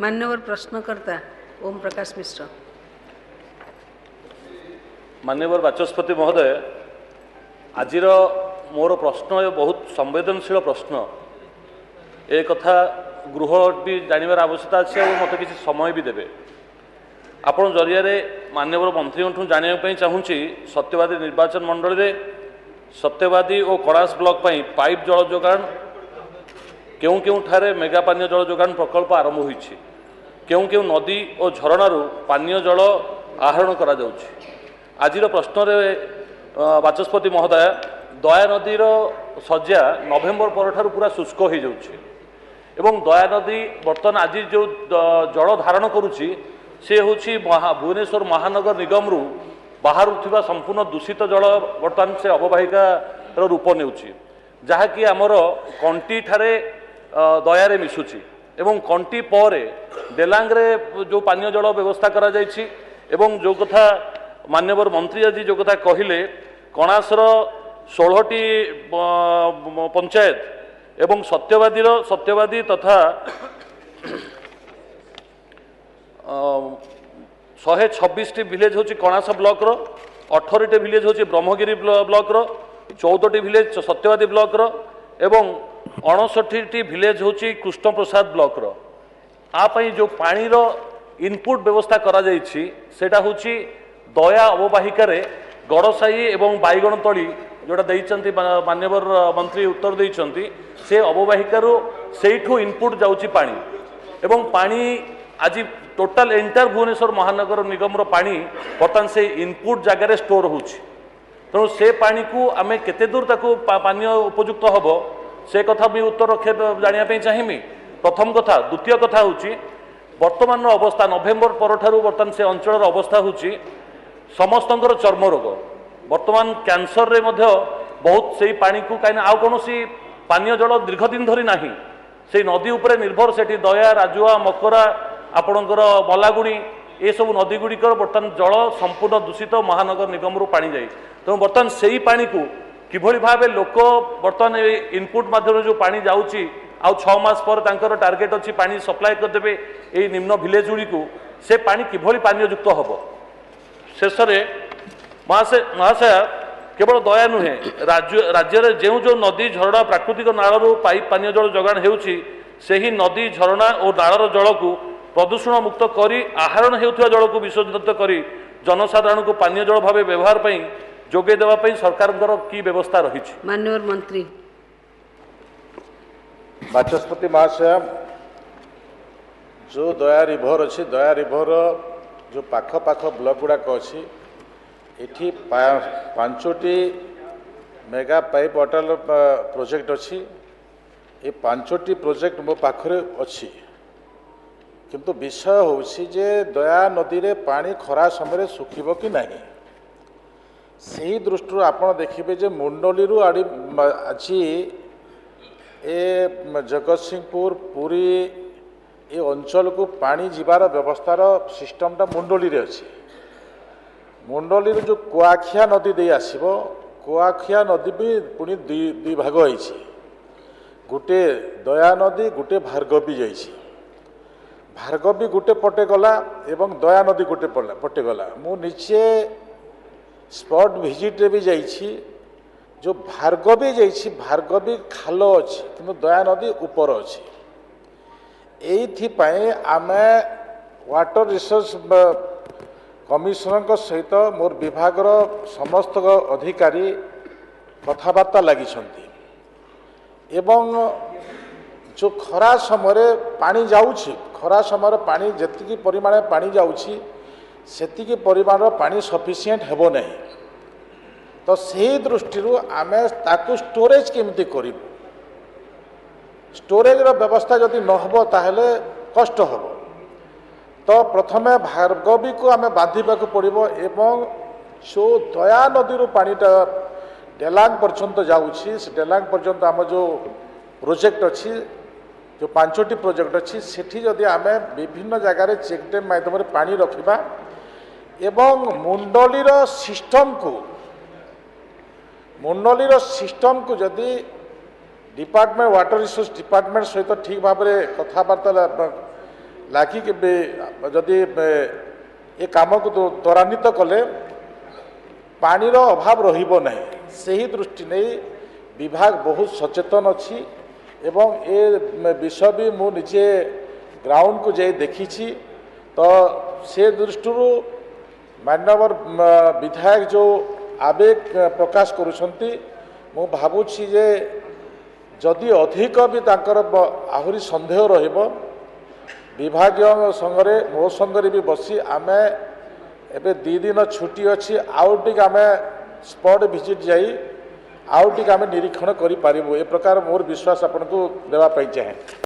मान्यवर प्रश्नकर्ता ओम प्रकाश मिश्र। माननीय बाचस्पति महोदय, आजिर मोर प्रश्न बहुत संवेदनशील प्रश्न। ए कथा गृह भी जानवर आवश्यकता अच्छे और मत किसी समय भी देवे। आपण जरिया माननीय मंत्री जानापी चाहूँगी सत्यवादी निर्वाचन मंडल में सत्यवादी और कणास ब्लॉक पाइप जल जोगाण क्यों क्यों ठारे मेगा पानीय जल जोगाण प्रकल्प आरंभ होईछि, क्यों क्यों नदी और झरणारू पानीय जल आहरण करा जाउछि। आजिर प्रश्न बाचस्पति महोदय, दया नदीर सज्जा नवेम्बर पर पूरा शुष्क हो जाउछि एवं दया नदी बर्तमान आज जो जल धारण करुछि से होछि भुवनेश्वर महानगर निगम रु बाहर संपूर्ण दूषित जल बर्तमान से अववाहिका रूप नेउछि, जहाँकि आमर कंटी ठारे दयारे मिशुछि एवं कंटी परे डेलांगरे जो पानीय जल व्यवस्था करा जाइछि एवं जो कथा मान्यवर मंत्री आज जो कथा कहले कणासर 16टी पंचायत एवं सत्यवादी तथा 126टी विलेज होची कणास ब्लॉक रो, 18टी विलेज होची ब्रह्मगिरी ब्लॉक रो, 14टी विलेज सत्यवादी ब्लॉक रो एवं 59टी विलेज होची कृष्णप्रसाद ब्लॉक रो। आपई जो पानी रो इनपुट व्यवस्था करा जाइछि सेटा होची दया अववाहिकार गड़साई एवं बाईगण तली जोटा देइचंती मान्यवर मंत्री उत्तर देइचंती से अववाहिकारु सेठू इनपुट जाउची पानी एवं पानी आज टोटाल एंटायर भुवनेश्वर महानगर निगम रो पानी बर्तमान से इनपुट जगार स्टोर होची। तेणु से पानी को आमे केते दूर ताको पानीय उपयुक्त हबो से कथा भी उत्तर रखे जानिया पे चाहिमी। प्रथम कथा। द्वितीय कथा होची वर्तमान अवस्था नवेम्बर परठारु बर्तमान से अंचल अवस्था होची समस्तंकर चर्म रोग वर्तमान कैंसर रे मध्य बहुत से पानी को कहीं आउ कौन पानीय जल दीर्घ दिन धरी नाही से नदी उपरे निर्भर से दया राजुआ मकरा आपणकर मलागुणी ये सब नदी गुड़िकर बर्तमान जल संपूर्ण दूषित महानगर निगम रु पानी जाए। तेणु बर्तमान से ही पानी को किभली भावे लोक बर्तमान इनपुट माध्यम जो पानी जाऊँगी आउ 6 मास पर तांकर टार्गेट अच्छी पानी सप्लाय करदेवे ये निम्न विलेज गुड़ी को से पानी किभली पानीयुक्त हम। शेष महाशय केवल दया नुहे राज्य में जो जो नदी झरणा प्राकृतिक नालू पाइप पानीय जल जोगाण होउछि सेही नदी झरणा और नालर जल को प्रदूषण मुक्त करी आहरण हेउथिबा जल को विशोधित करी जनसाधारण को पानीय जल भाव व्यवहार पई जोगे देवा पई सरकार की व्यवस्था रही। माननीय मंत्री। बाचस्पति महाशय, जो दया रिभर अच्छी दया रिभर जो पाख पाख ब्लॉक गुड़ाक अच्छी एठी 5टी मेगा पाइप वाटर प्रोजेक्ट अच्छी। ये 5टी प्रोजेक्ट मो पाखरे अच्छी, किंतु विषय होछि जे दया नदी रे पानी खरा समय सुखिबो कि नहीं सही दृष्टि आपण देखिबे जे मुंडली आड़ी अच्छी ए जगतसिंहपुर पुरी ये अंचल को पानी जीवार व्यवस्थार सिस्टमटा मुंडली रे अच्छी। मुंडली जो कुआखिया नदी दे आसीबो कुआखिया नदी भी पुणी दुई भाग होइछि, गोटे दया नदी गोटे भार्गवी जाइछि। भार्गवी गोटे पटे गला एवं दया नदी गोटे पटे गला। मु निचे स्पॉट विजिट रे भी जाइछि। जो भार्गवी जाइछि भार्गवी खाल अच्छी किंतु दया नदी ऊपर अच्छी। एइथिपाई आमे वाटर रिसोर्स कमिशनर सहित मोर विभागर समस्त अधिकारी कथबार्ता लगी एवं जो खरा समय पानी जाउछि खरा समय पानी जेतिकी परिमाण पानी जाउछि सेतिकी परिमाण पानी सफिशिएंट हेबो नहीं। तो सही दृष्टि आमे ताकू स्टोरेज केमती करिबु। स्टोरेज व्यवस्था जदि न हो ताहले कष्ट हम। तो प्रथमे भार्गवी को आमे बांधिबा को पड़िबो एवं जो दया नदी पानीटा डेलांग पर्यंत जाउछि से डेलांग पर्यंत आम जो प्रोजेक्ट अच्छी जो 5टी प्रोजेक्ट अच्छी सेठी जदि आमे विभिन्न जगार चेक डैम माध्यम पानी रखिबा एवं मुंडलीर सिस्टम को जदि डिपार्टमेंट वाटर रिसोर्स डिपार्टमेंट सहित ठीक भाव में कथबार्ता ଲାଗିକି ଯଦି ଏ କାମକୁ ତ୍ୱରାନ୍ୱିତ କଲେ ପାଣିର ଅଭାବ ରହିବ ନାହିଁ। ସେହି ଦୃଷ୍ଟି ନେଇ ବିଭାଗ ବହୁତ ସଚେତନ ଅଛି ଏବଂ ଏ ବିଷୟ ବି ମୁଁ ନିଜେ ଗ୍ରାଉଣ୍ଡକୁ ଯାଇ ଦେଖିଛି। ତ ସେ ଦୃଷ୍ଟିରୁ ମାନ୍ୟବର ବିଧାୟକ ଯେଉଁ ଆବେଗ ପ୍ରକାଶ କରୁଛନ୍ତି ମୁଁ ଭାବୁଛି ଯେ ଯଦି ଅଧିକ ବି ତାଙ୍କର ଆହୁରି ସନ୍ଦେହ ରହିବ ବିଭାଗୀୟ ସଂଘରେ ମୋ ସଂଘରେ ବି ବସି ଆମେ ଏବେ 2 ଦିନ ଛୁଟି ଅଛି ଆଉ ଟିକେ ଆମେ ସ୍ପଟ୍ ଭିଜିଟ୍ ଯାଇ ଆଉ ଟିକେ ଆମେ ନିରୀକ୍ଷଣ କରିପାରିବୁ ଏ ପ୍ରକାର ମୋର ବିଶ୍ୱାସ ଆପଣଙ୍କୁ ଦେବା ପାଇଁ ଚାହେଁ।